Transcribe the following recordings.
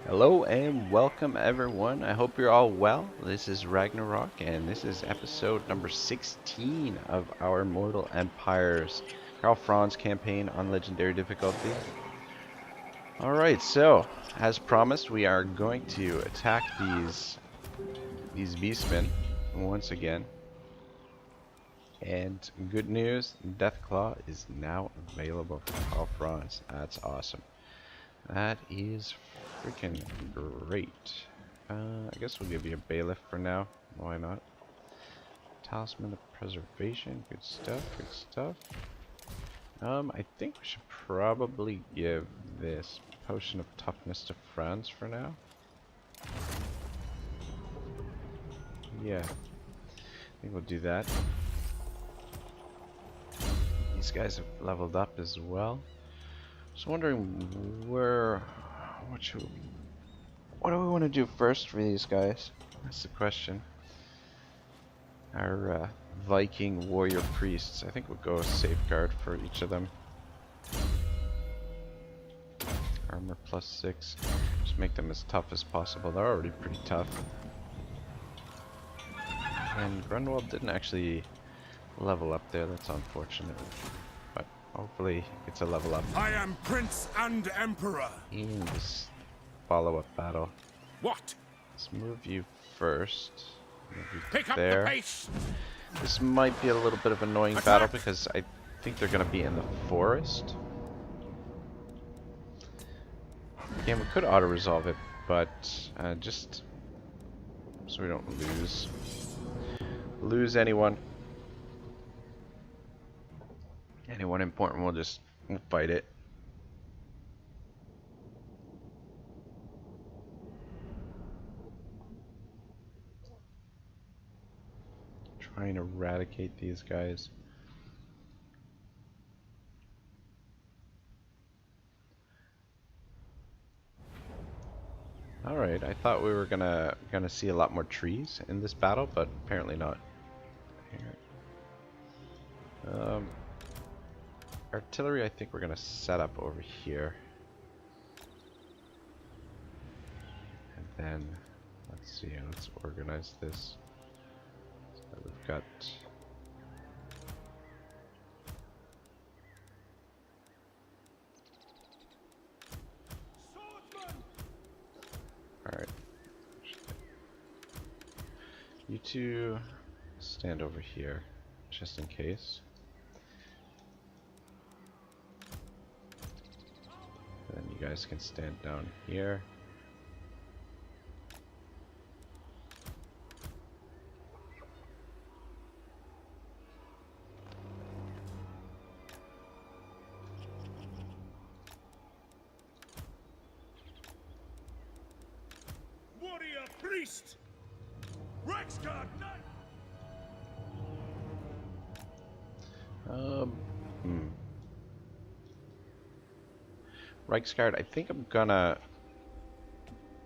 Hello and welcome everyone. I hope you're all well. This is Ragnarok and this is episode number 16 of our Mortal Empires Karl Franz campaign on Legendary difficulty. Alright, so as promised we are going to attack these beastmen once again. And good news, Deathclaw is now available for Karl Franz. That's awesome. That is freaking great. I guess we'll give you a bailiff for now. Why not? Talisman of Preservation. Good stuff. Good stuff. I think we should probably give this Potion of Toughness to Franz for now. Yeah. I think we'll do that. These guys have leveled up as well. Just wondering what do we want to do first for these guys? That's the question. Our Viking warrior priests. I think we'll go safeguard for each of them. Armor +6. Just make them as tough as possible. They're already pretty tough. And Grunwald didn't actually level up there. That's unfortunate. But hopefully it's a level up. I am Prince and Emperor. In this follow-up battle. What? Let's move you first. Move you Pick up there. the pace. This might be a little bit of an annoying battle because I think they're going to be in the forest. Again, we could auto-resolve it, but just so we don't lose anyone. Anyone important, we'll fight it. Try and eradicate these guys. Alright, I thought we were gonna see a lot more trees in this battle, but apparently not. Here. Artillery, I think we're gonna set up over here. And then, let's see, let's organize this. So we've got... Alright. You two stand over here, just in case. Then you guys can stand down here. Warrior priest. Rexguard knight. Reichsguard, I think I'm gonna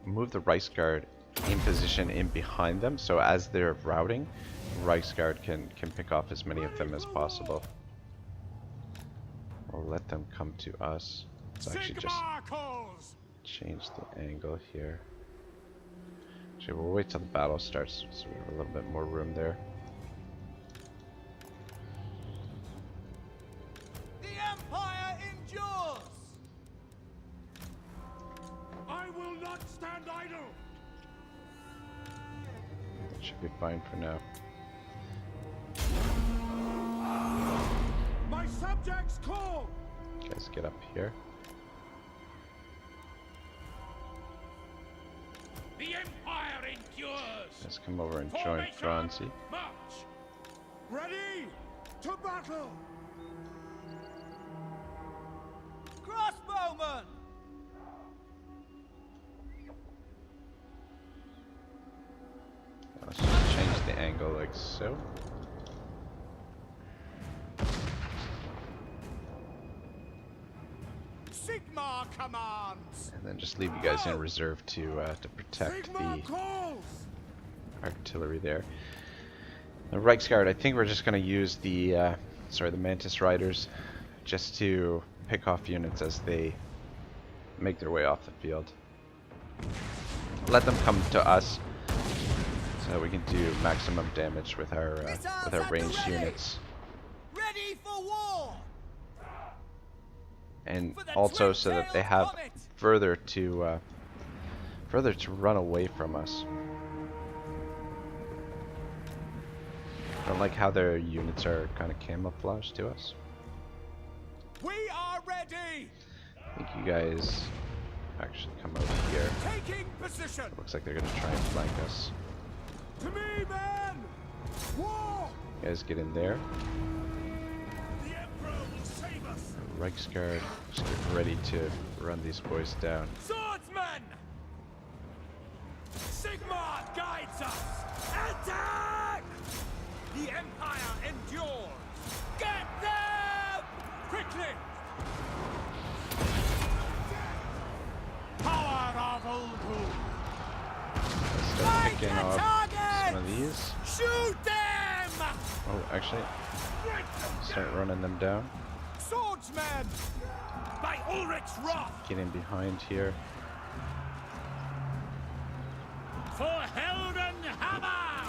move the Reichsguard in position in behind them, so as they're routing, Reichsguard can pick off as many of them as possible. We'll let them come to us. Let's actually just change the angle here. Actually, we'll wait till the battle starts, so we have a little bit more room there. Should be fine for now. My subjects call. Guys, get up here. The Empire endures. Let's come over and join Franzi. March. Ready to battle. Crossbowman. Let's just change the angle like so. Sigmar commands. And then just leave you guys in reserve to protect the artillery there. The Reichsguard, I think we're just going to use the Mantis Riders just to pick off units as they make their way off the field. let them come to us so that we can do maximum damage with our ranged units. Ready for war. And also so that they have further to run away from us. I don't like how their units are kind of camouflaged to us. We are ready. I think you guys actually come over here. Taking position. Looks like they're gonna try and flank us. To me, men. War. You guys get in there. The Emperor will save us. Reichsguard, just get ready to run these boys down. Swordsmen. Sigmar guides us. Attack. The Empire endures. Get them! Quickly! Power of Ulgu! Let's start picking off some of these. Shoot them! Oh, actually, start running them down. Swordsmen! By Ulrich's wrath! Get in behind here. For Heldenhammer!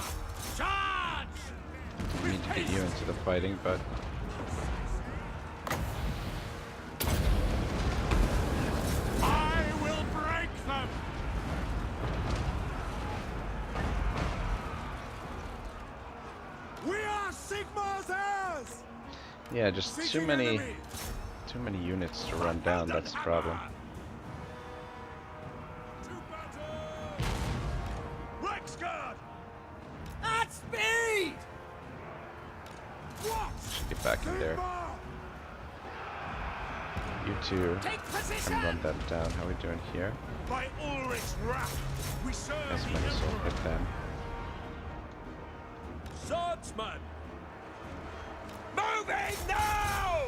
Charge! We need to get you into the fighting, but I will break them! We are Sigmar's heirs! yeah, just too Seeking many enemy. units to run down. That's the problem. To battle! Reichsguard! At speed! What? Should get back in there. You two Take can position! run them down. How are we doing here? By Ulrich's wrath, we serve As the many as will Emperor. hit them. Swordsman! Moving now!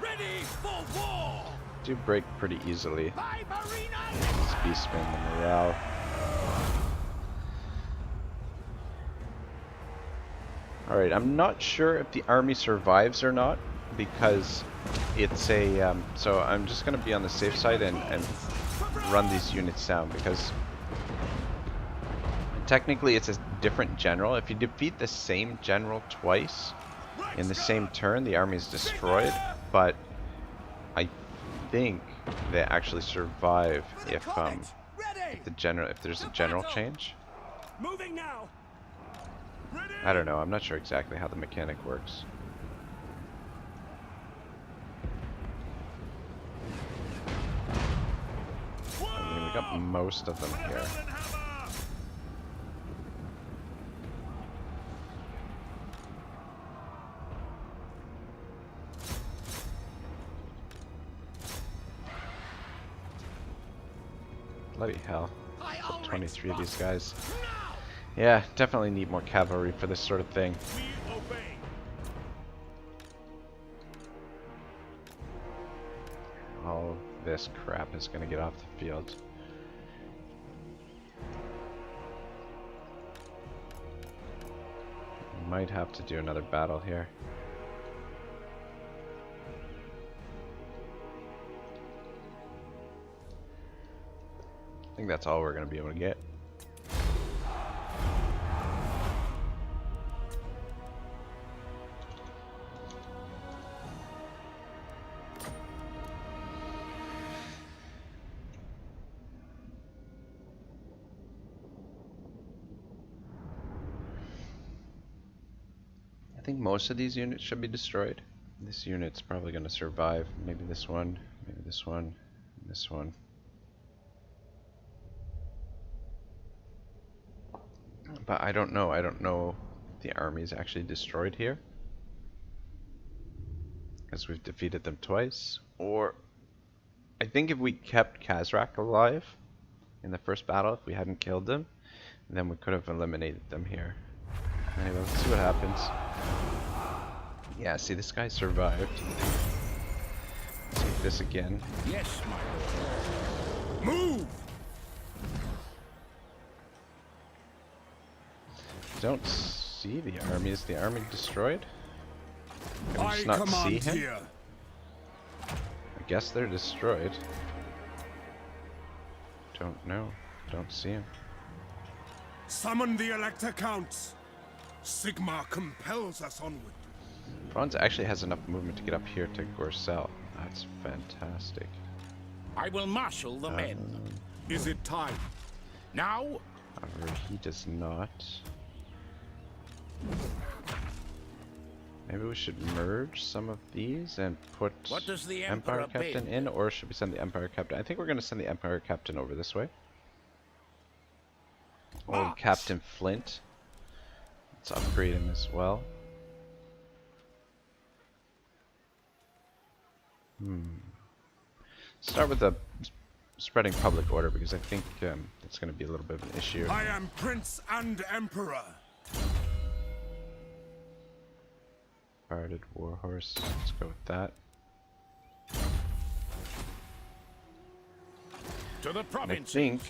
Ready for war! Do break pretty easily. By Marina! This beastman, the morale. Alright, I'm not sure if the army survives or not, because it's a, so I'm just going to be on the safe side and run these units down, because technically it's a different general. If you defeat the same general twice in the same turn, the army is destroyed, but I think they actually survive if there's a general change. Moving now! Ready! I don't know, I'm not sure exactly how the mechanic works. I mean, we got most of them here. Bloody hell. 23 of these guys. Yeah, definitely need more cavalry for this sort of thing. We obey. All this crap is going to get off the field. Might have to do another battle here. I think that's all we're going to be able to get. I think most of these units should be destroyed. This unit's probably going to survive. Maybe this one, maybe this one, this one. But I don't know. I don't know if the army's actually destroyed here, because we've defeated them twice. Or I think if we kept Khazrak alive in the first battle, if we hadn't killed them, then we could have eliminated them here. Anyway, let's see what happens. Yeah, see, this guy survived. Let's take this again. Yes, my lord. Move! Don't see the army. Is the army destroyed? Can we I just not see command him? here. I guess they're destroyed. Don't know. Don't see him. Summon the Elector Counts. Sigmar compels us onward. Franz actually has enough movement to get up here to Gorcel. That's fantastic. I will marshal the men. Is it time? Now, However, he does not. Maybe we should merge some of these and put what does the Empire Emperor Captain bid? in, or should we send the Empire Captain? I think we're going to send the Empire Captain over this way. Old March. Captain Flint. Let's upgrade him as well. Start with the spreading public order, because I think it's going to be a little bit of an issue. I am Prince and Emperor. Guarded Warhorse. Let's go with that. To the And I province. think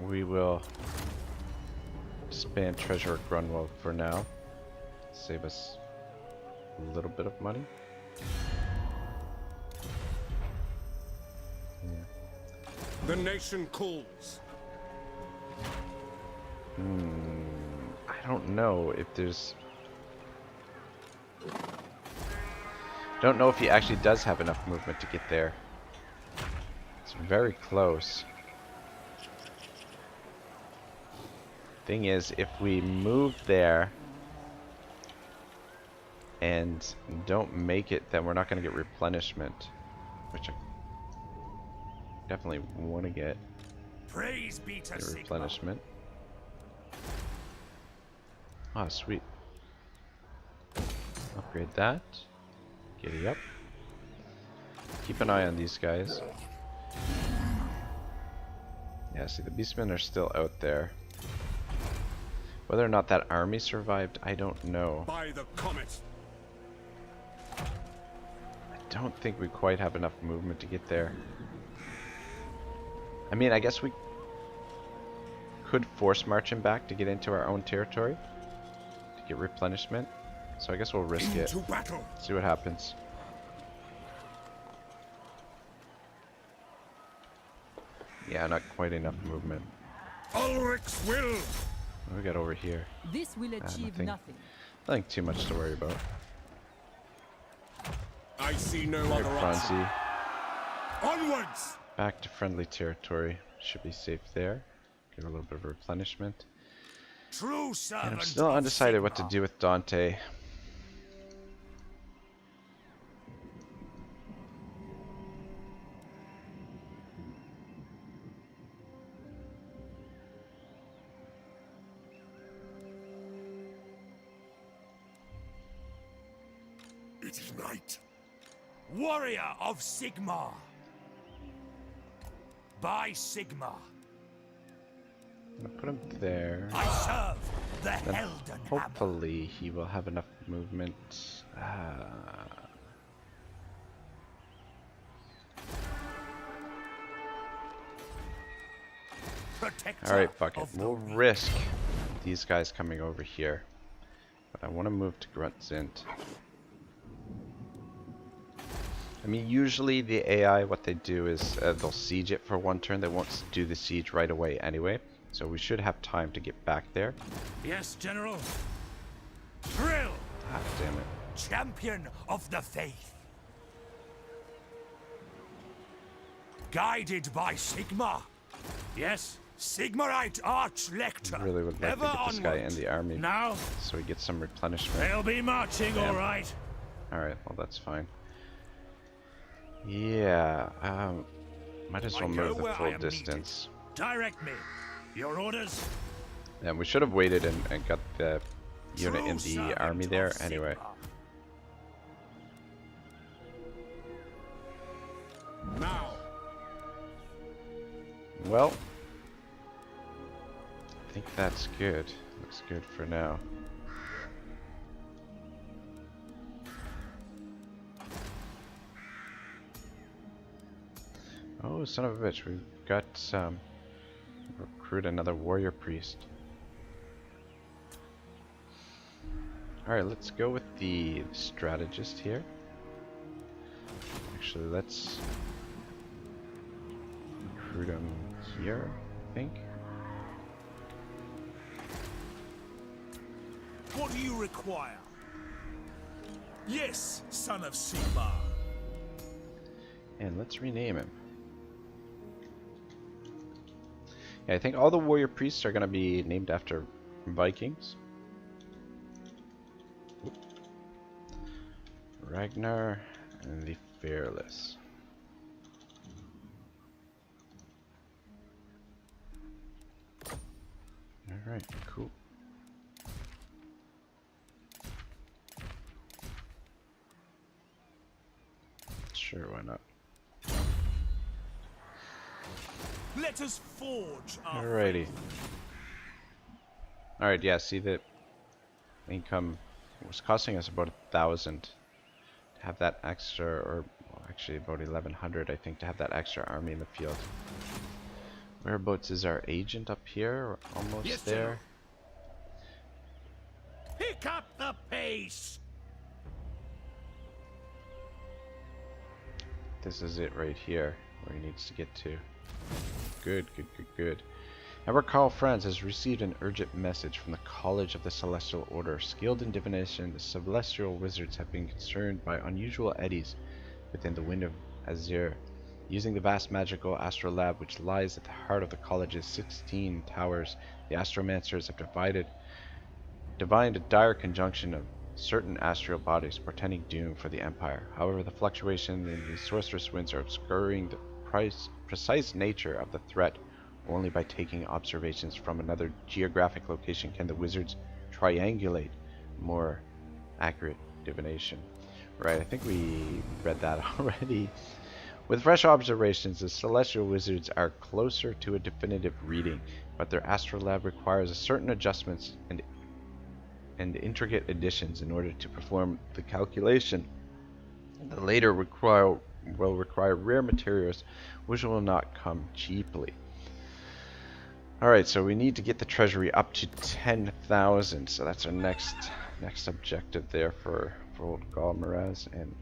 we will disband Treasurer Grunwald for now. Save us a little bit of money. The nation calls. I don't know if there's... Don't know if he actually does have enough movement to get there. It's very close. Thing is, if we move there and don't make it, then we're not going to get replenishment, which I definitely want to get. Praise be to Get Sigmar. replenishment. Ah, sweet. Upgrade that. Giddy up. Keep an eye on these guys. Yeah, see, the beastmen are still out there. Whether or not that army survived, I don't know. By the comet. I don't think we quite have enough movement to get there. I mean, I guess we could force march him back to get into our own territory to get replenishment. So I guess we'll risk it. Into battle. See what happens. Yeah, not quite enough movement. Ulrich's will. What do we got over here? This will achieve nothing. nothing. Nothing too much to worry about. I see no Alright, other option. Franzi. Onwards. Back to friendly territory. Should be safe there. Get a little bit of replenishment. True And servant. I'm still of undecided what to Sigmar. do with Dante. It is night. Warrior of Sigmar. By Sigmar. I'm gonna put him there. I serve the Then Helden Hammer. hopefully he will have enough movement. Protector Alright, fuck it. of the We'll weak. risk these guys coming over here. But I want to move to Gruntzint. I mean, usually the AI, what they do is they'll siege it for one turn. They won't do the siege right away anyway. So we should have time to get back there. Yes, General. Thrill, Ah, damn it. champion of the faith. Guided by Sigmar. Yes, Sigmarite Arch-Lector. I really would like Ever to get this guy onward. in the army Now, so he gets some replenishment. they'll be marching, Damn. all right. Alright, well that's fine. Yeah, might as I well go move the where I full am distance. Direct me. Your orders? Yeah, we should have waited and got the unit True in the servant army of there anyway. Sigmar. Now, Well, I think that's good. Looks good for now. Oh, son of a bitch, we've got recruit another warrior priest. Alright, let's go with the strategist here. Actually, let's recruit him here, I think. What do you require? Yes, son of Sigmar. And let's rename him. Yeah, I think all the warrior priests are going to be named after Vikings. Ragnar and the Fearless. Alright, cool. Sure, why not? Let us forge our Alrighty. Alright, yeah, see that income was costing us about 1,000 to have that extra, or well, actually about 1,100 I think, to have that extra army in the field. Whereabouts is our agent up here? We're almost Yes, there. Pick up the pace. This is it right here, where he needs to get to. Good, good, good, good. Emperor Karl Franz has received an urgent message from the College of the Celestial Order. Skilled in divination, the celestial wizards have been concerned by unusual eddies within the wind of Azure. Using the vast magical astral lab which lies at the heart of the college's 16 towers, the astromancers have divined a dire conjunction of certain astral bodies portending doom for the Empire. However, the fluctuation in the sorcerous winds are obscuring the precise nature of the threat. Only by taking observations from another geographic location can the wizards triangulate more accurate divination. Right, I think we read that already. With fresh observations, the celestial wizards are closer to a definitive reading, but their astrolab requires a certain adjustments and intricate additions in order to perform the calculation. The later will require rare materials which will not come cheaply. Alright, so we need to get the treasury up to 10,000, so that's our next objective there for old Galmaraz, and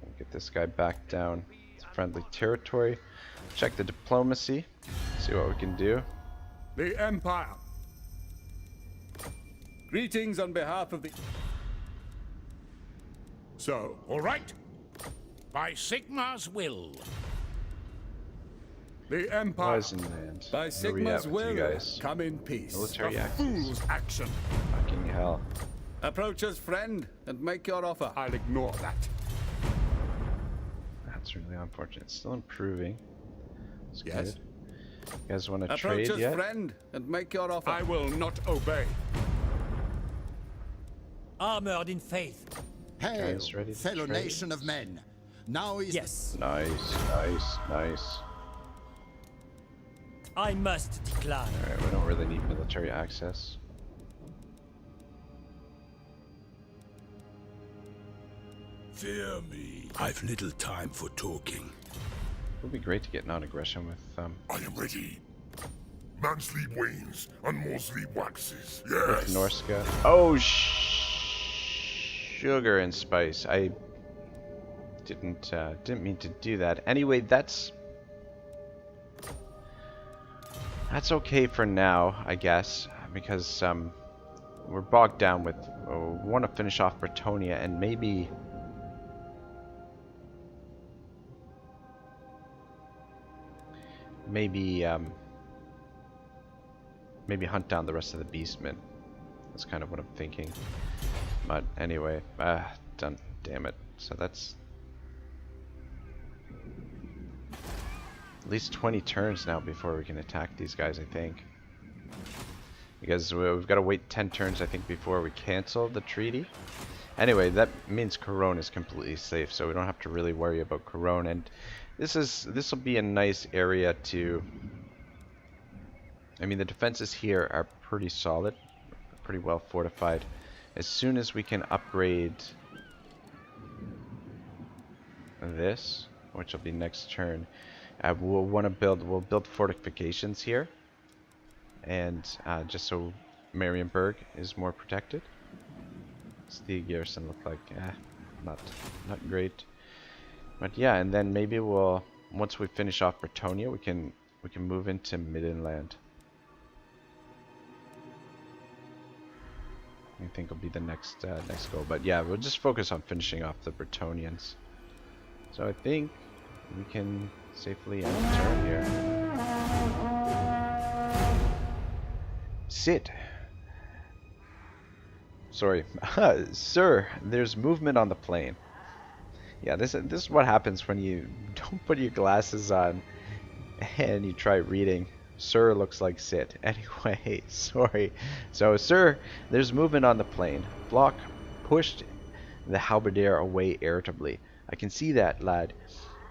we'll get this guy back down to friendly territory. Check the diplomacy, see what we can do. The Empire. Greetings on behalf of the... So, All right. By Sigmar's will. the Empire, Wisenland. by Where we at Sigmar's with you will, guys? come in peace. Military access. fool's action. Fucking hell. Approach us, friend, and make your offer. I'll ignore that. That's really unfortunate. Still improving. That's Yes? good. You guys want to Approach trade us, yet? friend, and make your offer. I will not obey. Armored in faith. Hail, Guys ready to fellow trade? nation of men. Now is Yes, Nice, nice, nice. I must decline. Alright, we don't really need military access. Fear me. I've little time for talking. It would be great to get non-aggression with I am ready. Man sleep wanes, and more sleep waxes. with Norska. Oh, sugar and spice. I didn't mean to do that. Anyway, that's okay for now, I guess, because we're bogged down with. We want to finish off Bretonia and maybe. Maybe hunt down the rest of the beastmen. That's kind of what I'm thinking. But anyway, done. Damn it. So that's at least 20 turns now before we can attack these guys, I think. Because we've got to wait 10 turns, I think, before we cancel the treaty. Anyway, that means Corone is completely safe, so we don't have to really worry about Corone. And this will be a nice area to. I mean, the defenses here are pretty solid, pretty well fortified. As soon as we can upgrade this, which will be next turn, we'll build fortifications here, and just so Marienburg is more protected. What's the garrison look like? Not great. But yeah, and then maybe once we finish off Bretonia, we can move into Middenland. I think will be the next next goal. But yeah, we'll just focus on finishing off the Bretonians. So I think we can safely end the turn here. Sit. Sorry. Sir, there's movement on the plane. Yeah, this is what happens when you don't put your glasses on and you try reading. Sir looks like sit. Anyway, sorry. So, sir, there's movement on the plane. Block pushed the halberdier away irritably. I can see that, lad.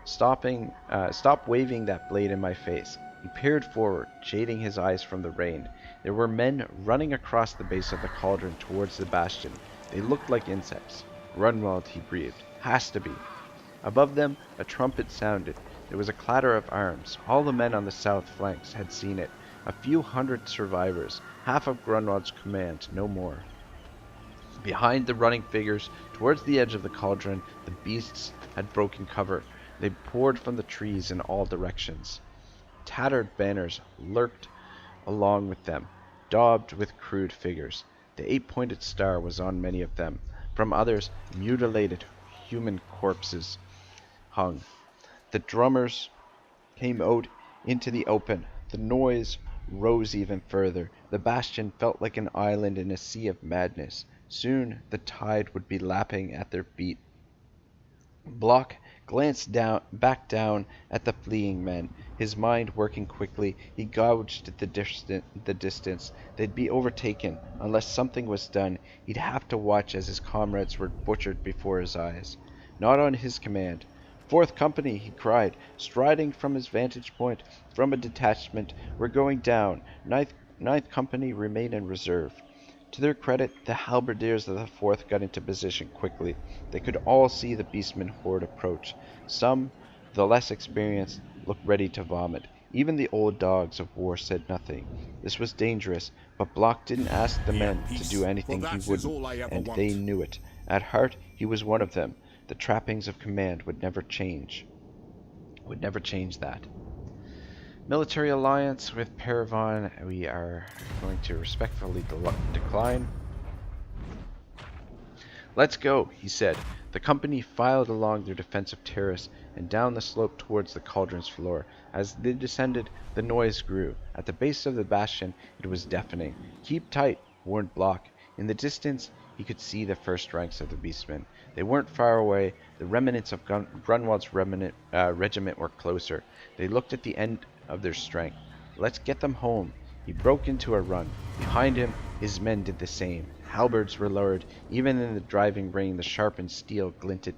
Stop waving that blade in my face. He peered forward, shading his eyes from the rain. There were men running across the base of the cauldron towards the bastion. They looked like insects. Grunwald, he breathed. Has to be. Above them, a trumpet sounded. There was a clatter of arms. All the men on the south flanks had seen it. A few hundred survivors. Half of Grunwald's command, no more. Behind the running figures, towards the edge of the cauldron, the beasts had broken cover. They poured from the trees in all directions. Tattered banners lurked along with them, daubed with crude figures. The eight-pointed star was on many of them. From others, mutilated human corpses hung. The drummers came out into the open. The noise rose even further. The bastion felt like an island in a sea of madness. Soon the tide would be lapping at their feet. Block glanced back down at the fleeing men, his mind working quickly. He gouged the distance. They'd be overtaken. Unless something was done, he'd have to watch as his comrades were butchered before his eyes. Not on his command. "Fourth company," he cried, striding from his vantage point. "From a detachment. We're going down. Ninth company remain in reserve." To their credit, the halberdiers of the 4th got into position quickly. They could all see the beastman horde approach. Some, the less experienced, looked ready to vomit. Even the old dogs of war said nothing. This was dangerous, but Block didn't ask the men to do anything he wouldn't, and they knew it. At heart, he was one of them. The trappings of command would never change. Would never change that. Military alliance with Paravon, we are going to respectfully decline. "Let's go," he said. The company filed along their defensive terrace and down the slope towards the cauldron's floor. As they descended, the noise grew. At the base of the bastion, it was deafening. "Keep tight," warned Block. In the distance, he could see the first ranks of the beastmen. They weren't far away. The remnants of Grunwald's regiment were closer. They looked at the end of their strength. "Let's get them home." He broke into a run. Behind him, his men did the same. Halberds were lowered. Even in the driving rain, the sharpened steel glinted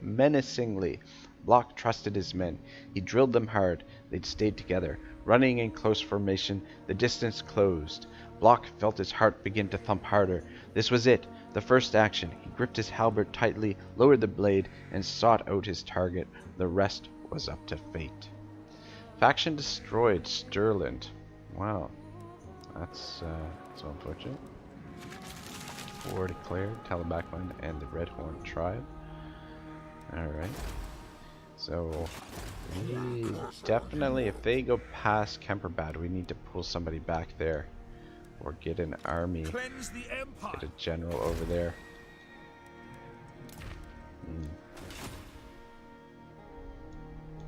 menacingly. Block trusted his men. He drilled them hard. They'd stayed together. Running in close formation, the distance closed. Block felt his heart begin to thump harder. This was it, the first action. He gripped his halberd tightly, lowered the blade, and sought out his target. The rest was up to fate. Faction destroyed. Stirland. Wow. That's so unfortunate. 4 declared. Talabakman and the Redhorn tribe. Alright. So, we definitely, if they go past Kemperbad, we need to pull somebody back there. Or get an army. Cleanse the empire. Get a general over there.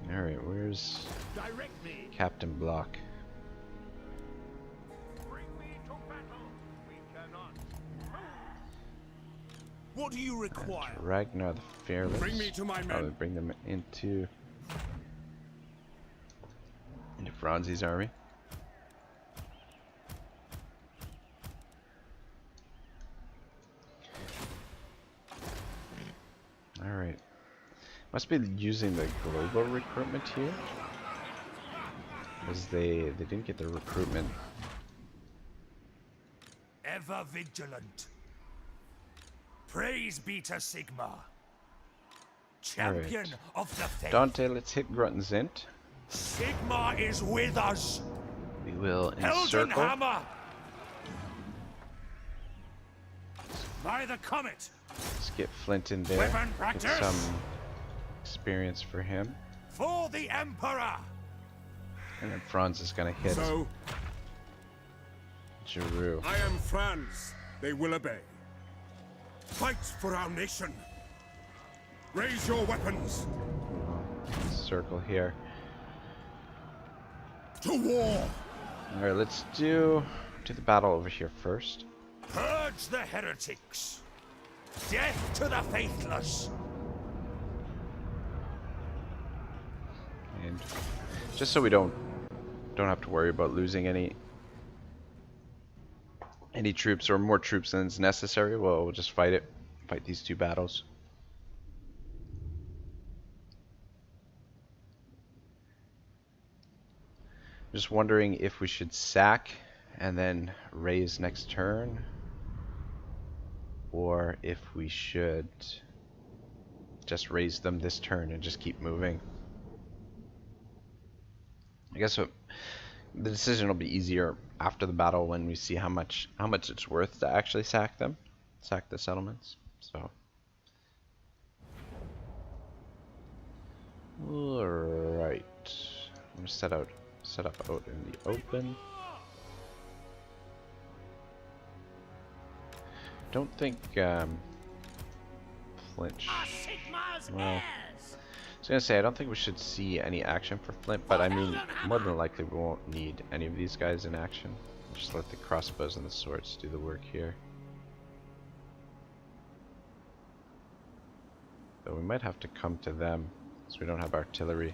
Alright, where's Direct me. Captain Block? Bring me to battle. We cannot. What do you require? Ragnar the Fearless. Bring me to my men. Oh, bring them into Franzi's army. Alright. Must be using the global recruitment here. Because they didn't get the recruitment. Ever vigilant. Praise be to Sigma. Champion of the faith. Dante, let's hit Grunzint. Sigma is with us. We will encircle. Eldenhammer. By the comet. Let's get Flint in there. Weapon Get practice. some experience for him. For the Emperor. And then Franz is gonna hit So, Giroux. I am Franz, they will obey. Fight for our nation. Raise your weapons. Circle here. To war. All right, let's do the battle over here first. Purge the heretics. Death to the faithless. And just so we don't have to worry about losing any troops or more troops than is necessary, we'll just fight these two battles. Just wondering if we should sack and then raise next turn, or if we should just raise them this turn and just keep moving. I guess the decision will be easier after the battle when we see how much it's worth to actually sack the settlements. So, all right, I'm gonna set up out in the open. Don't think flinch. Well, I was gonna say I don't think we should see any action for Flint, but I mean more than likely we won't need any of these guys in action. Just let the crossbows and the swords do the work here. Though we might have to come to them, because we don't have artillery.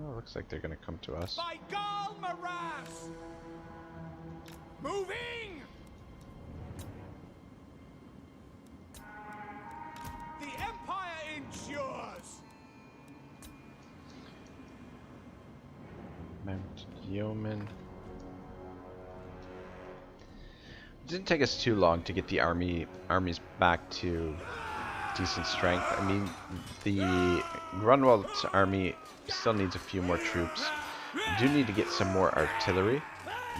Oh, looks like they're gonna come to us. By Karl Franz. Moving. The Empire endures. Mount Yeoman. It didn't take us too long to get the armies back to decent strength. I mean, the Grunwald's army still needs a few more troops. We do need to get some more artillery,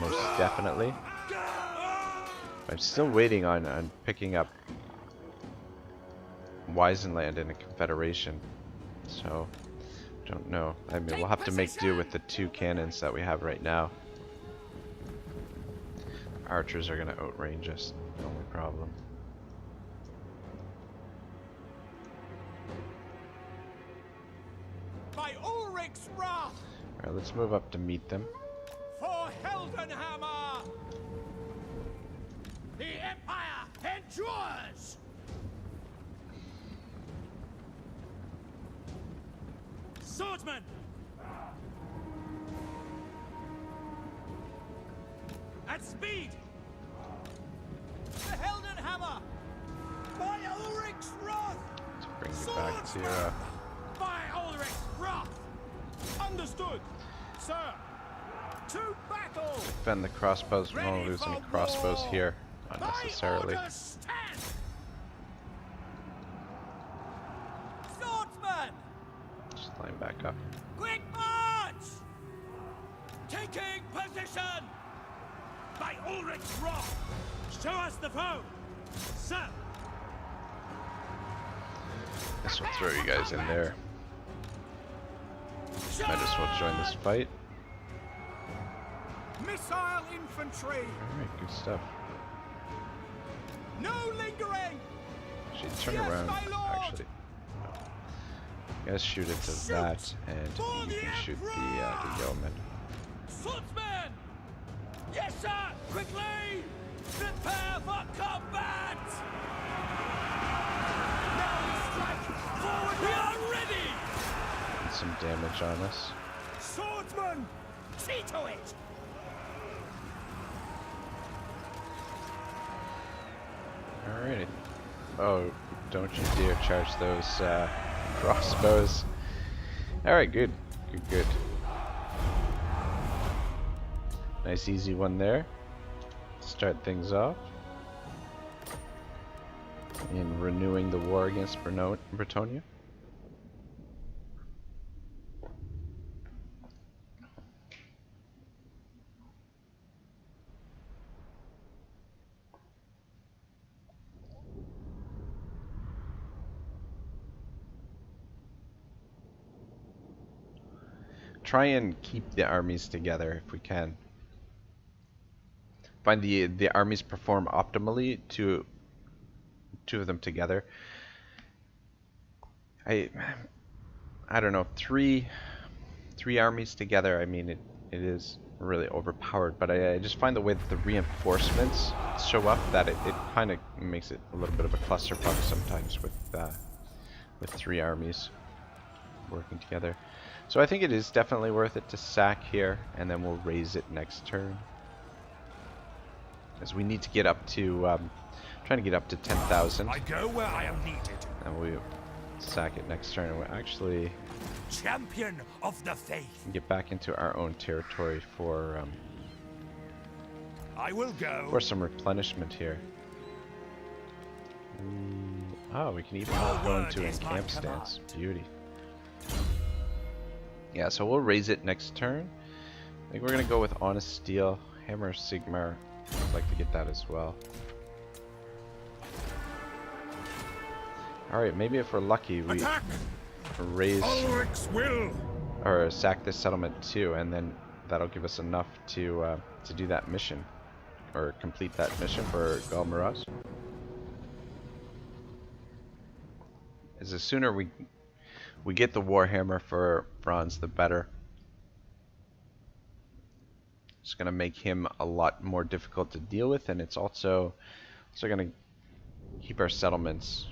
most definitely. I'm still waiting on picking up Weisenland in a confederation, so don't know. I mean, we'll have to make do with the 2 cannons that we have right now. Archers are gonna outrange us, the only problem. By Ulrich's wrath. Alright, let's move up to meet them. For Heldenhammer. The Empire endures. Swordsman. At speed. The Heldenhammer. By Ulrich's wrath. To bring you back to By Ulrich's wrath. Understood, sir. To battle. defend the crossbows. We won't lose any crossbows here, not necessarily. Swordsman. Just line back up. Quick march. Taking position. By Ulrich's wrath. Show us the foe, sir. Guess we'll throw you guys in there. Might as well join this fight. Missile infantry. Alright, good stuff. No lingering. Actually, turn Yes, around. my lord. Actually, no. You guys shoot into that, and you can shoot the yeoman. Swordsman. Yes, sir. Quickly. Prepare for combat. Now we strike. Forward. We are ready. Get some damage on us. Swordsman. See to it. Alright. Oh, don't you dare charge those crossbows. Alright, good. Good. Nice easy one there. Start things off. In renewing the war against Bretonia. try and keep the armies together if we can. Find the armies perform optimally, two of them together. I don't know, three armies together. I mean, it is really overpowered, but I just find the way that the reinforcements show up that it kind of makes it a little bit of a clusterfuck sometimes with three armies working together. So I think it is definitely worth it to sack here, and then we'll raise it next turn, as we need to get up to trying to get up to 10,000. I go where I am needed. And we sack it next turn, and we'll actually Champion of the faith. get back into our own territory for I will go. some replenishment here. Oh, we can even Your go word into is my encamp stance. command. Beauty. Yeah, so we'll raise it next turn. I think we're gonna go with Honest Steel. Hammer of Sigmar. I'd like to get that as well. Alright, maybe if we're lucky we Attack! raise Ulrich's will. or sack this settlement too, and then that'll give us enough to do that mission, or complete that mission for Galmaraz. As the sooner we get the Warhammer for Franz, the better. It's gonna make him a lot more difficult to deal with, and it's also gonna keep our settlements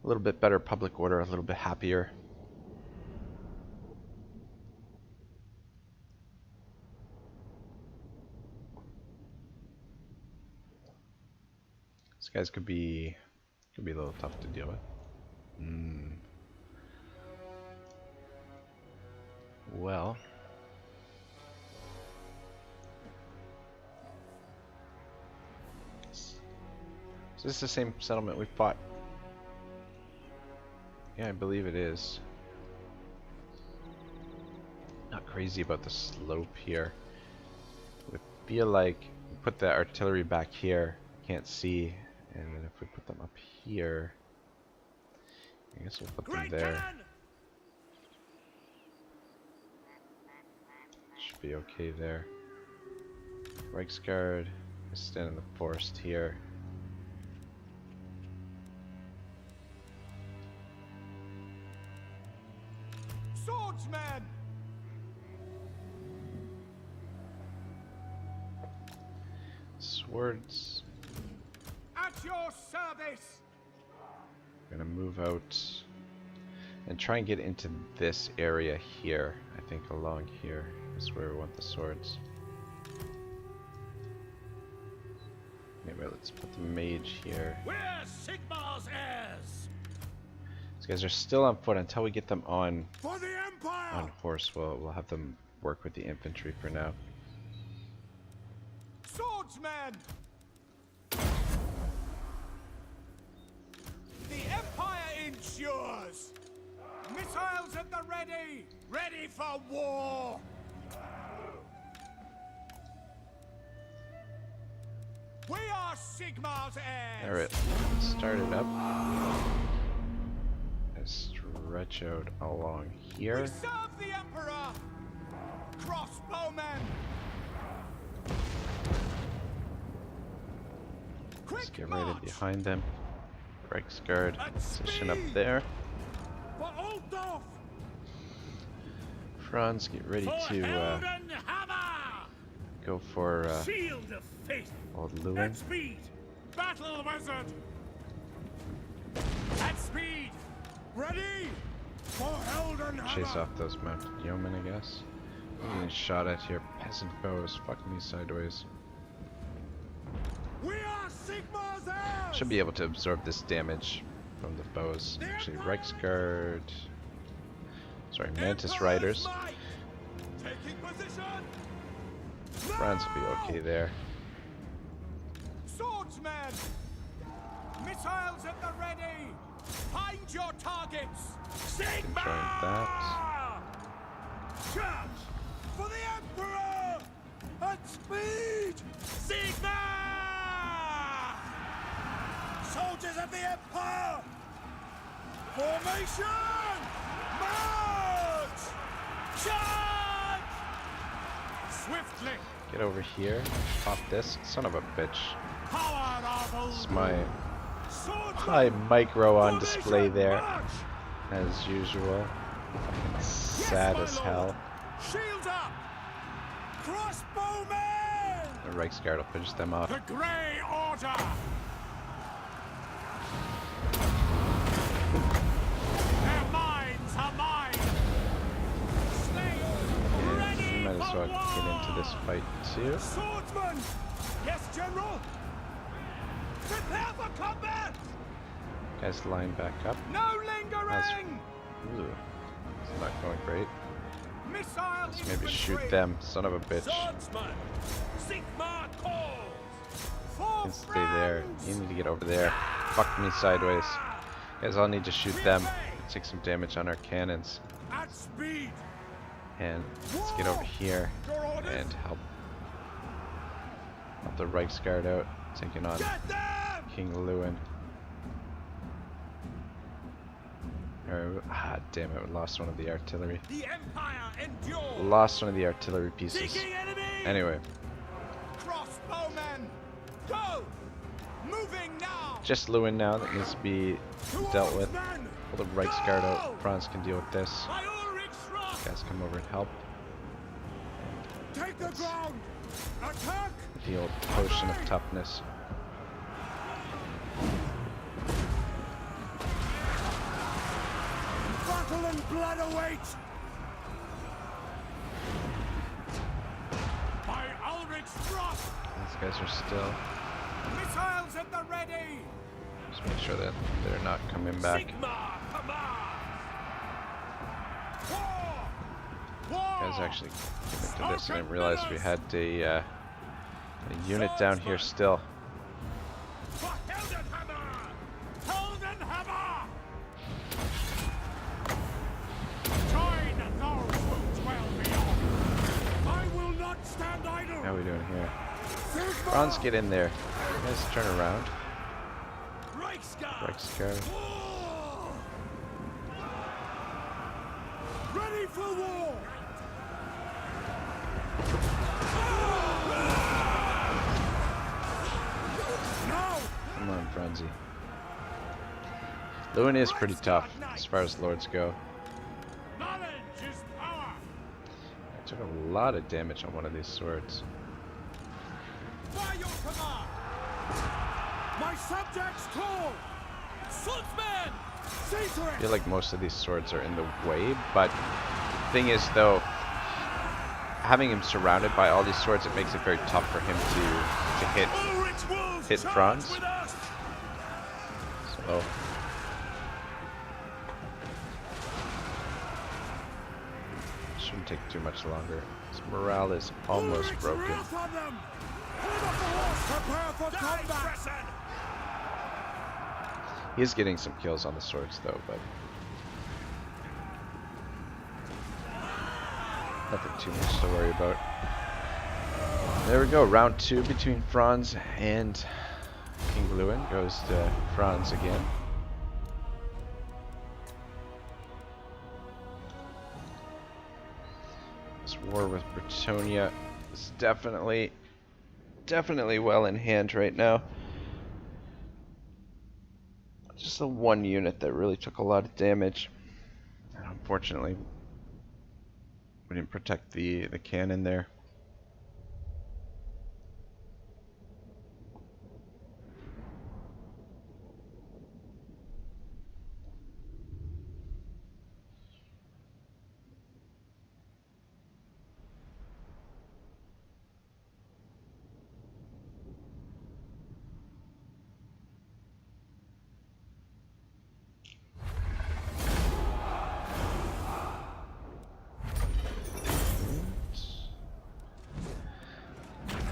a little bit better public order, a little bit happier. These guys could be a little tough to deal with. Well, is this the same settlement we fought? Yeah, I believe it is. Not crazy about the slope here. I feel like we put the artillery back here, can't see, and then if we put them up here, I guess we'll put them Great there. cannon! Should be okay there. Reichsguard, stand in the forest here. Swordsman! Swords. At your service! We're gonna move out and try and get into this area here. I think along here is where we want the swords. Anyway, let's put the mage here. We're Sigmar's heirs! These guys are still on foot until we get them on For the Empire! horse. We'll have them work with the infantry for now. Swordsman! The Empire ensures! Missiles at the ready! Ready for war! We are Sigmar's heirs! Alright, start it up. Stretch out along here. We serve the Emperor! Crossbowmen! Let's Quick get right in march! behind them. Reichsguard, At position up speed! there. For Altdorf! Franz, get ready to Heldenhammer! go for Shield of faith! Old Lewin. At speed! Battle wizard! At speed! Ready! For Heldenhammer! Chase off those mounted yeomen, I guess. I'm getting shot at here. Peasant foes, fuck me sideways. We are Sigmar's heirs! Should be able to absorb this damage from the foes. Actually, Reichsguard. Sorry, Mantis Emperor's Riders. might! Taking position! Franz will be okay there. Swordsmen! Missiles at the ready! Find your targets! Sigmar! Enjoying that. Charge! For the Emperor! At speed! Sigmar! Soldiers of the Empire! Formation! Charge! Charge! Swiftly! Get over here. Pop this. Son of a bitch. Power of It's my swordsman! high micro on display Formation, there. march! As usual. Sad as hell. Shields up! Crossbowmen! The Reichsguard will finish them off. The Grey Order! Their minds are mine! Slayer! Ready Might as for well war! get into this fight too. Swordsman! Yes, General! Prepare for combat! Guys line back up. No lingering! Ooh, it's not going great. Missile Let's maybe shoot infantry! them, son of a bitch. Swordsman! Sigmar calls! For You can stay there. friends! You need to get over there. Fuck me sideways. Guys, I'll need to shoot them. Take some damage on our cannons. At speed! And let's get over here Your orders! and help the Reichsguard out, taking on Get them! King Lewin. Damn it, we lost one of the artillery. The Empire endures! Lost one of the artillery pieces. Seeking enemy! Anyway, Crossbowmen! Go! Moving now! just Lewin now that needs to be dealt with. Men! Pull the Reichsguard out. Franz can deal with this. By Ulrich's wrath! Guys come over and help. Take the ground! Attack! The old potion of toughness. Battle and blood await! By Ulrich's wrath! These guys are still. Missiles at the ready! Just make sure that they're not coming back. Sigmar command! War! War! Guys actually get into this. I didn't realize we had a unit down here still. For Heldenhammer! Heldenhammer! Join those who dwell beyond! I will not stand idle! How are we doing here? Sigmar! Franz, get in there. You guys turn around. Reichsguard! Reichsguard. War! Ready for war! Now! Come on, Franzi. Lewin is pretty tough as far as lords go. Knowledge is power! I took a lot of damage on one of these swords. By your command! My subjects call! Swordsman! See to I it! feel like most of these swords are in the way, but the thing is though, having him surrounded by all these swords, it makes it very tough for him to hit Franz. So shouldn't take too much longer. His morale is almost broken. He is getting some kills on the swords though, but nothing too much to worry about. There we go, round 2 between Franz and King Lewin. Goes to Franz again. This war with Bretonia is definitely well in hand right now. Just the one unit that really took a lot of damage. And unfortunately, we didn't protect the cannon there.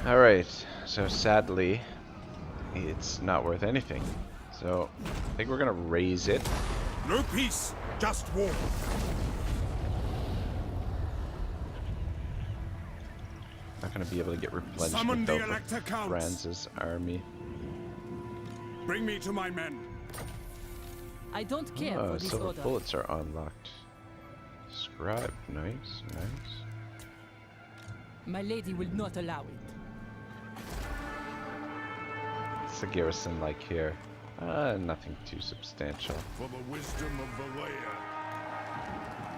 Alright, so sadly, it's not worth anything. So, I think we're gonna raise it. No peace, just war. Not gonna be able to get replenished Summon with the both Elector of Counts. Franz's army. Bring me to my men. I don't care Oh, for this silver order. bullets are unlocked. Scribe, nice, nice. My lady will not allow it. What's the garrison like here? Nothing too substantial. For the wisdom of Valea.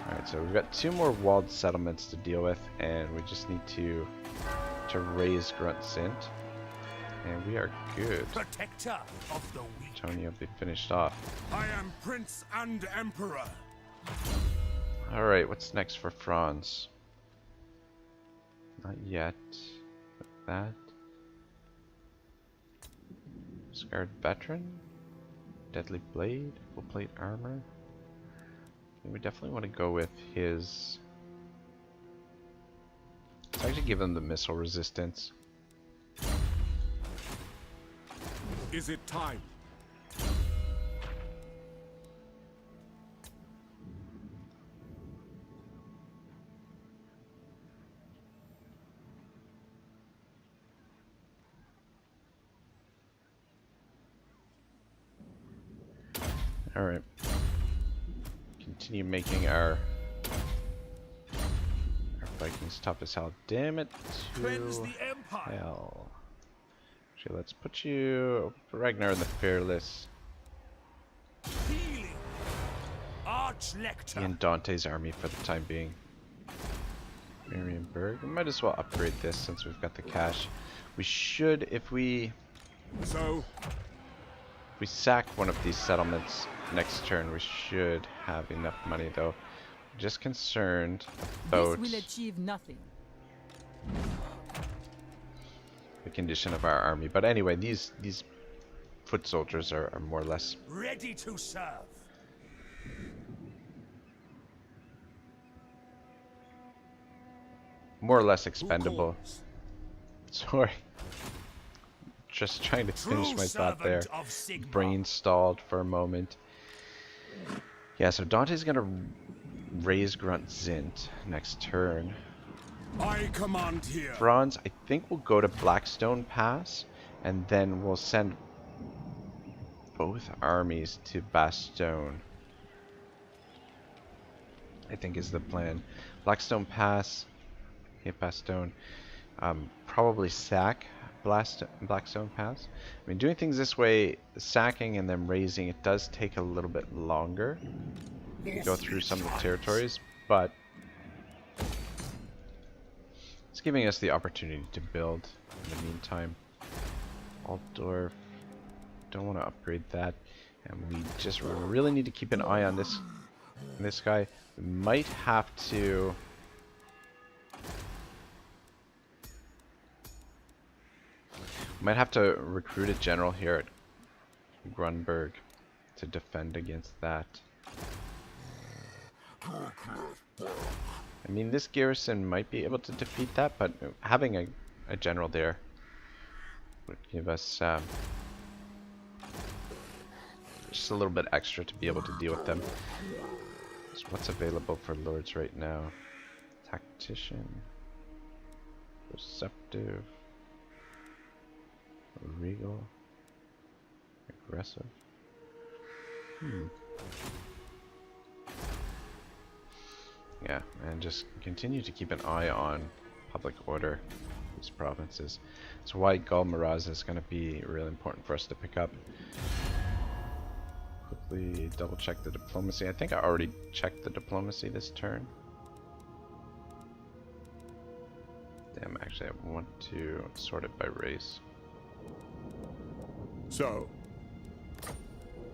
Alright, so we've got 2 more walled settlements to deal with, and we just need to raise Grunt Sint. And we are good. Protector of the weak. Tony will be finished off. I am Prince and Emperor. Alright, what's next for Franz? Not yet. But that. Scarred Veteran? Deadly Blade? Full plate armor? We definitely want to go with his... Let's actually give him the missile resistance. Is it time? Alright. Continue making our Vikings tough as hell. Damn it Cleanse to the Empire. hell. Actually, let's put you Ragnar and the Fearless Healing. Arch-Lector. in Dante's army for the time being. Marienburg. We might as well upgrade this since we've got the cash. We should, if we sack one of these settlements next turn, we should have enough money though. Just concerned about This will achieve nothing. the condition of our army. But anyway, these foot soldiers are more or less Ready to serve. expendable. Sorry. Just trying to finish my thought there. Brain stalled for a moment. Yeah, so Dante's gonna raise Grunt Zint next turn. I command here. Franz, I think we'll go to Blackstone Pass, and then we'll send both armies to Bastogne. I think is the plan. Blackstone Pass, hit Bastogne, probably sack Blackstone Pass. I mean, doing things this way, sacking and then raising, it does take a little bit longer to go through some of the territories, but it's giving us the opportunity to build in the meantime. Altdorf, don't want to upgrade that, and we just really need to keep an eye on this guy. We might have to recruit a general here at Grunberg to defend against that. I mean, this garrison might be able to defeat that, but having a general there would give us just a little bit extra to be able to deal with them. So what's available for lords right now? Tactician, Perceptive, Regal, Aggressive. Yeah, and just continue to keep an eye on public order in these provinces. That's why Galmaraz is going to be really important for us to pick up. Quickly double check the diplomacy. I think I already checked the diplomacy this turn. Damn, actually I want to sort it by race. So,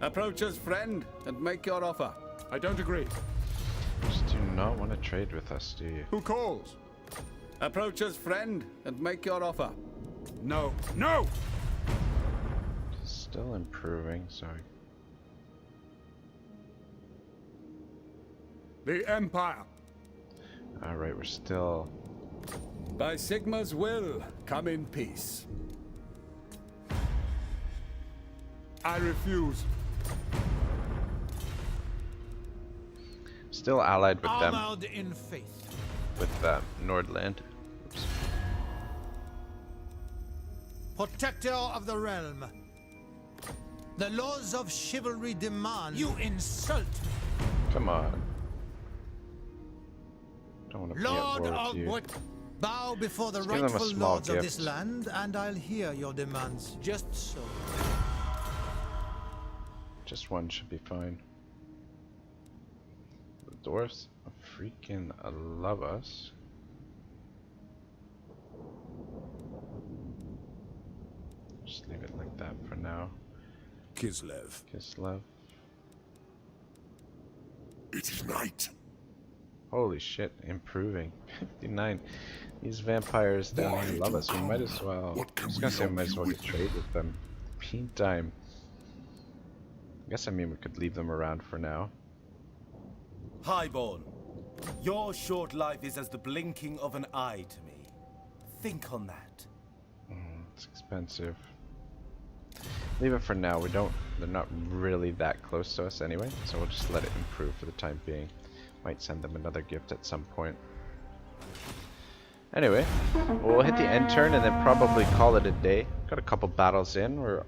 approach us, friend, and make your offer. I don't agree. Just do not want to trade with us, do you? Who calls? Approach us, friend, and make your offer. No. No! Still improving, sorry. The Empire. Alright, we're still... By Sigma's will, come in peace. I refuse. Still allied with them. Armored in faith. With Nordland. Oops. Protector of the realm. The laws of chivalry demand. You insult me. Come on. Don't want to be at Lord war of with you. what? Bow before the Let's give them a rightful small lords of gift. this land, and I'll hear your demands. Just so. Just one should be fine. The dwarfs freaking love us. Just leave it like that for now. Kislev. Kislev. It is night. Holy shit, improving. 59. These vampires down here love us. We might as well. I was gonna say we might as well get trade with them. Meantime, I guess we could leave them around for now. Highborn, your short life is as the blinking of an eye to me. Think on that. It's expensive. Leave it for now. They're not really that close to us anyway, so we'll just let it improve for the time being. Might send them another gift at some point. Anyway, we'll hit the end turn and then probably call it a day. Got a couple battles in. We're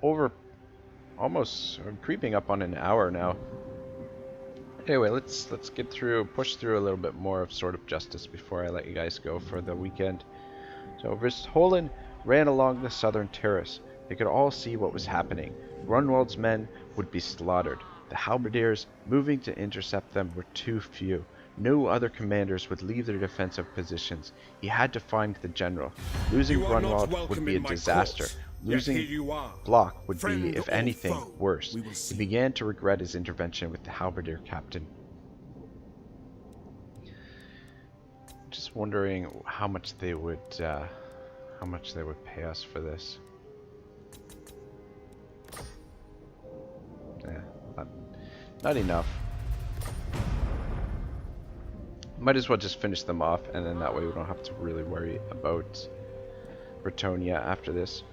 over almost creeping up on an hour now. Anyway, let's push through a little bit more of Sword of Justice before I let you guys go for the weekend. So Ristholin ran along the southern terrace. They could all see what was happening. Grunwald's men would be slaughtered. The halberdiers moving to intercept them were too few. No other commanders would leave their defensive positions. He had to find the general. Losing Grunwald would be a disaster. Losing Block would be, if anything, worse. He began to regret his intervention with the halberdier captain. Just wondering how much they would pay us for this. Yeah, not enough. Might as well just finish them off, and then that way we don't have to really worry about Bretonnia after this.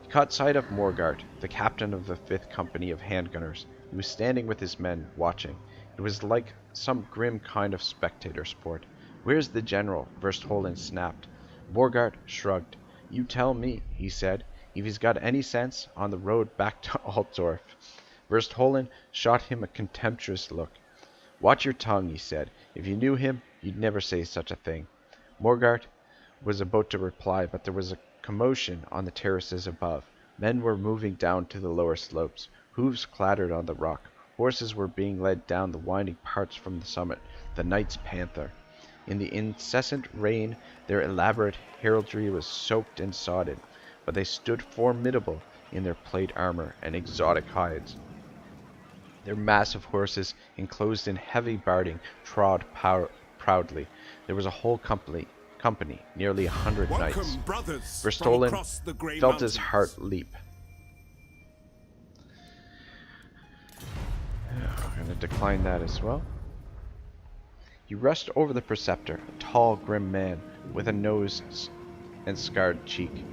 He caught sight of Morgard, the captain of the 5th Company of Handgunners. He was standing with his men, watching. It was like some grim kind of spectator sport. "Where's the general?" Verstholin snapped. Morgard shrugged. "You tell me," he said, "if he's got any sense on the road back to Altdorf." Verstholin shot him a contemptuous look. "Watch your tongue," he said. "If you knew him, you'd never say such a thing." Morgard was about to reply, but there was a commotion on the terraces above. Men were moving down to the lower slopes. Hooves clattered on the rock. Horses were being led down the winding parts from the summit, the Knight's Panther. In the incessant rain, their elaborate heraldry was soaked and sodded, but they stood formidable in their plate armor and exotic hides. Their massive horses, enclosed in heavy barding, trod proudly. There was a whole company, nearly 100 knights. Verstholin felt his heart leap. I'm going to decline that as well. He rushed over the preceptor, a tall, grim man with a nose and scarred cheek.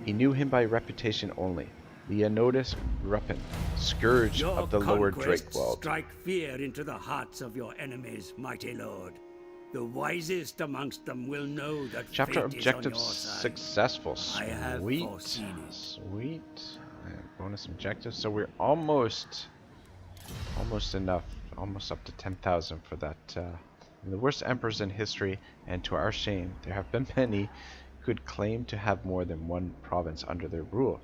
He knew him by reputation only. Leonidas Ruppin, scourge of the lower Drakewald. Strike fear into the hearts of your enemies, mighty lord. The wisest amongst them will know that Chapter fate objective is on your side. successful. I have Sweet. foreseen it. Sweet. And bonus objective. So we're almost enough. Almost up to 10,000 for that. The worst emperors in history, and to our shame, there have been many, could claim to have more than one province under their rule.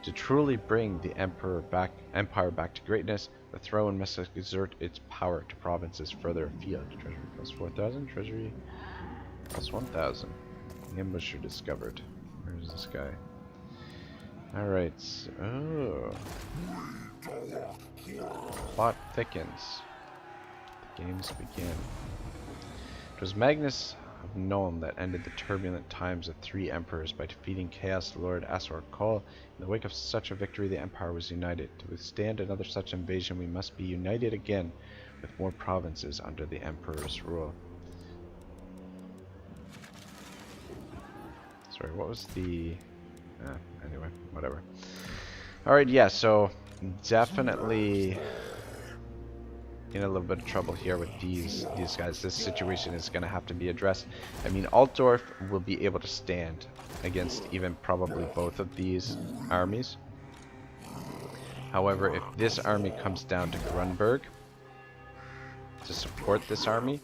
To truly bring the empire back to greatness, the throne must exert its power to provinces further afield. Treasury plus 4,000, treasury plus 1,000. The ambusher discovered. Where's this guy? Alright, so... Plot thickens. The games begin. It was Magnus of Nuln that ended the turbulent times of 3 emperors by defeating Chaos Lord Asor Kol. In the wake of such a victory, the empire was united. To withstand another such invasion, we must be united again, with more provinces under the emperor's rule. Sorry, what was the... anyway, whatever. Alright, yeah, so definitely in a little bit of trouble here with these guys. This situation is going to have to be addressed. I mean, Altdorf will be able to stand against even probably both of these armies. However, if this army comes down to Grunberg, to support this army,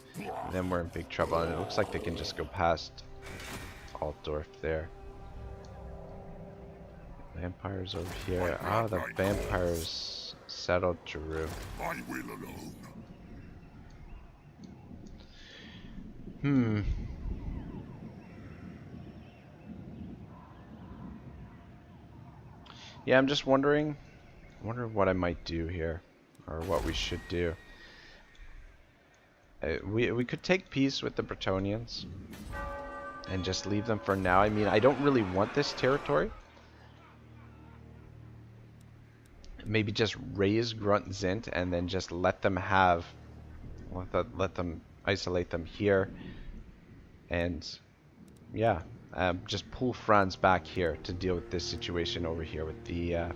then we're in big trouble. And it looks like they can just go past Altdorf there. Vampires over here. Ah, the vampires settled Jeru. I will alone. Yeah, I'm just wondering what I might do here, or what we should do. We could take peace with the Bretonnians and just leave them for now. I mean, I don't really want this territory. Maybe just raise Grunt Zint and then just let them have, let them isolate them here, and yeah, just pull Franz back here to deal with this situation over here with the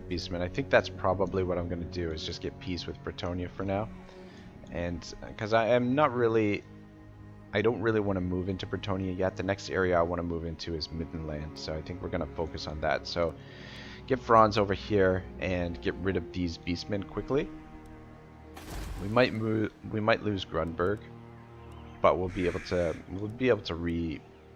Beastmen. I think that's probably what I'm going to do, is just get peace with Bretonnia for now, and because I don't really want to move into Bretonnia yet. The next area I want to move into is Middenland, so I think we're going to focus on that. So get Franz over here and get rid of these Beastmen quickly. We might lose Grunberg, but we'll be able to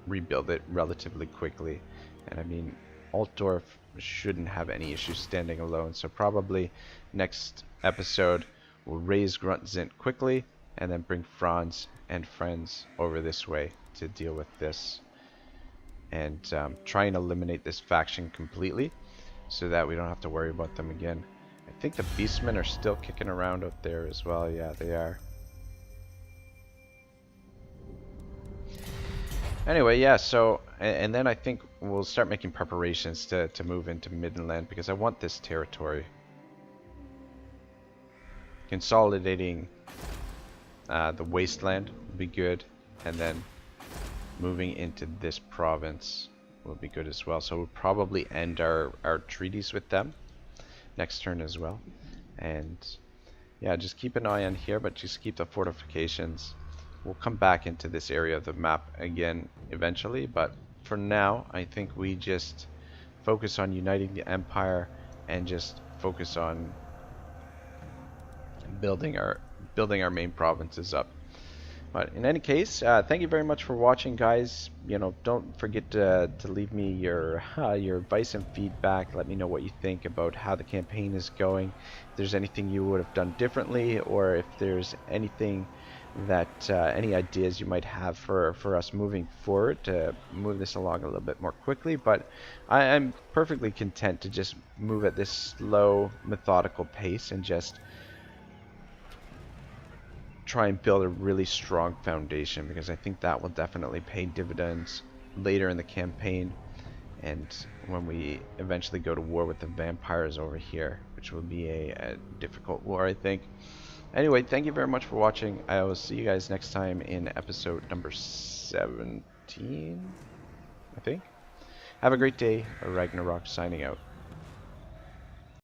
rebuild it relatively quickly. And I mean, Altdorf shouldn't have any issues standing alone. So probably next episode we'll raise Gruntzint quickly and then bring Franz and friends over this way to deal with this, and try and eliminate this faction completely so that we don't have to worry about them again. I think the Beastmen are still kicking around out there as well. Yeah, they are. Anyway, yeah, so, and then I think we'll start making preparations to move into Middenland, because I want this territory. Consolidating the wasteland would be good, and then moving into this province will be good as well. So we'll probably end our treaties with them next turn as well. And yeah, just keep an eye on here, but just keep the fortifications. We'll come back into this area of the map again eventually, but for now I think we just focus on uniting the empire and just focus on building our main provinces up. But in any case, thank you very much for watching, guys. You know, don't forget to leave me your advice and feedback. Let me know what you think about how the campaign is going. If there's anything you would have done differently, or if there's anything that any ideas you might have for us moving forward to move this along a little bit more quickly. But I'm perfectly content to just move at this slow, methodical pace and just try and build a really strong foundation, because I think that will definitely pay dividends later in the campaign, and when we eventually go to war with the vampires over here, which will be a difficult war, I think. Anyway, thank you very much for watching. I will see you guys next time in episode number 17, I think. Have a great day. Ragnarok signing out.